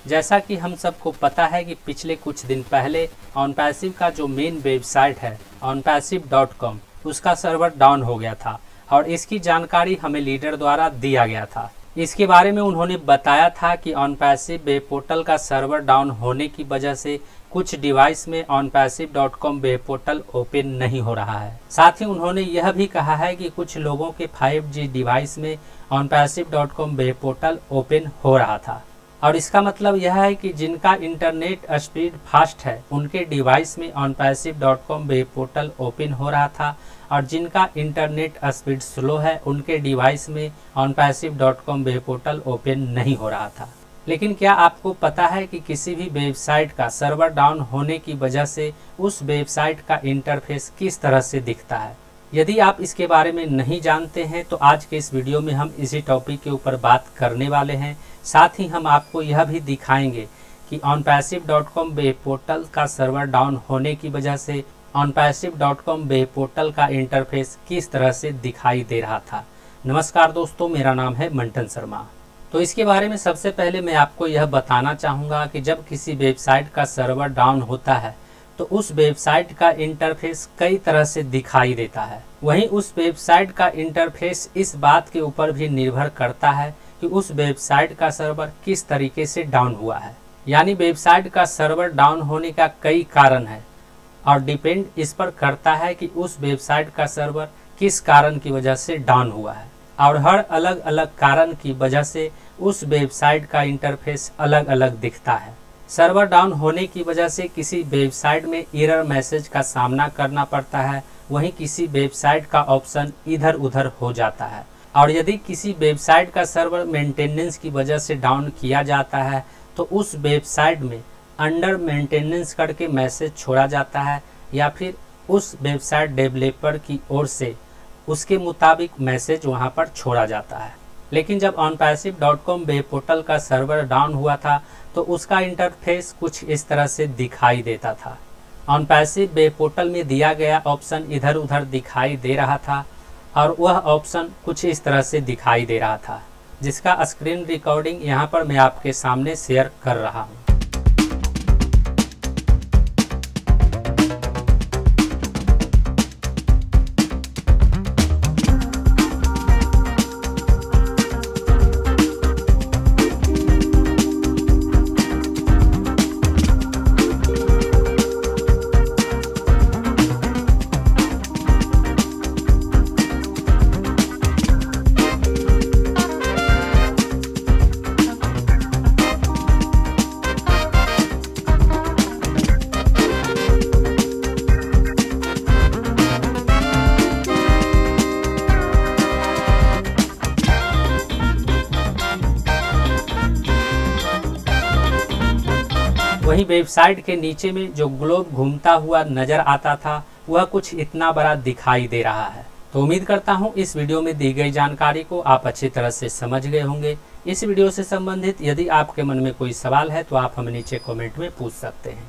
जैसा कि हम सबको पता है कि पिछले कुछ दिन पहले OnPassive का जो मेन वेबसाइट है onpassive.com उसका सर्वर डाउन हो गया था और इसकी जानकारी हमें लीडर द्वारा दिया गया था। इसके बारे में उन्होंने बताया था कि OnPassive वेब पोर्टल का सर्वर डाउन होने की वजह से कुछ डिवाइस में onpassive.com वेब पोर्टल ओपन नहीं हो रहा है। साथ ही उन्होंने यह भी कहा है कि कुछ लोगों के 5G डिवाइस में onpassive.com वेब पोर्टल ओपन हो रहा था और इसका मतलब यह है कि जिनका इंटरनेट स्पीड फास्ट है उनके डिवाइस में onpassive.com वेब पोर्टल ओपन हो रहा था और जिनका इंटरनेट स्पीड स्लो है उनके डिवाइस में onpassive.com वेब पोर्टल ओपन नहीं हो रहा था। लेकिन क्या आपको पता है कि किसी भी वेबसाइट का सर्वर डाउन होने की वजह से उस वेबसाइट का इंटरफेस किस तरह से दिखता है? यदि आप इसके बारे में नहीं जानते हैं तो आज के इस वीडियो में हम इसी टॉपिक के ऊपर बात करने वाले हैं। साथ ही हम आपको यह भी दिखाएंगे कि onpassive.com वेब पोर्टल का सर्वर डाउन होने की वजह से onpassive.com वेब पोर्टल का इंटरफेस किस तरह से दिखाई दे रहा था। नमस्कार दोस्तों, मेरा नाम है मंटन शर्मा। तो इसके बारे में सबसे पहले मैं आपको यह बताना चाहूँगा कि जब किसी वेबसाइट का सर्वर डाउन होता है तो उस वेबसाइट का इंटरफेस कई तरह से दिखाई देता है। वहीं उस वेबसाइट का इंटरफेस इस बात के ऊपर भी निर्भर करता है कि उस वेबसाइट का सर्वर किस तरीके से डाउन हुआ है। यानी वेबसाइट का सर्वर डाउन होने का कई कारण है और डिपेंड इस पर करता है कि उस वेबसाइट का सर्वर किस कारण की वजह से डाउन हुआ है और हर अलग अलग कारण की वजह से उस वेबसाइट का इंटरफेस अलग अलग दिखता है। सर्वर डाउन होने की वजह से किसी वेबसाइट में एरर मैसेज का सामना करना पड़ता है, वहीं किसी वेबसाइट का ऑप्शन इधर उधर हो जाता है। और यदि किसी वेबसाइट का सर्वर मेंटेनेंस की वजह से डाउन किया जाता है तो उस वेबसाइट में अंडर मेंटेनेंस करके मैसेज छोड़ा जाता है या फिर उस वेबसाइट डेवलपर की ओर से उसके मुताबिक मैसेज वहां पर छोड़ा जाता है। लेकिन जब onpassive.com वेब पोर्टल का सर्वर डाउन हुआ था तो उसका इंटरफेस कुछ इस तरह से दिखाई देता था। OnPassive वेब पोर्टल में दिया गया ऑप्शन इधर उधर दिखाई दे रहा था और वह ऑप्शन कुछ इस तरह से दिखाई दे रहा था, जिसका स्क्रीन रिकॉर्डिंग यहाँ पर मैं आपके सामने शेयर कर रहा हूँ। वहीं वेबसाइट के नीचे में जो ग्लोब घूमता हुआ नजर आता था वह कुछ इतना बड़ा दिखाई दे रहा है। तो उम्मीद करता हूं इस वीडियो में दी गई जानकारी को आप अच्छी तरह से समझ गए होंगे। इस वीडियो से संबंधित यदि आपके मन में कोई सवाल है तो आप हमें नीचे कमेंट में पूछ सकते हैं।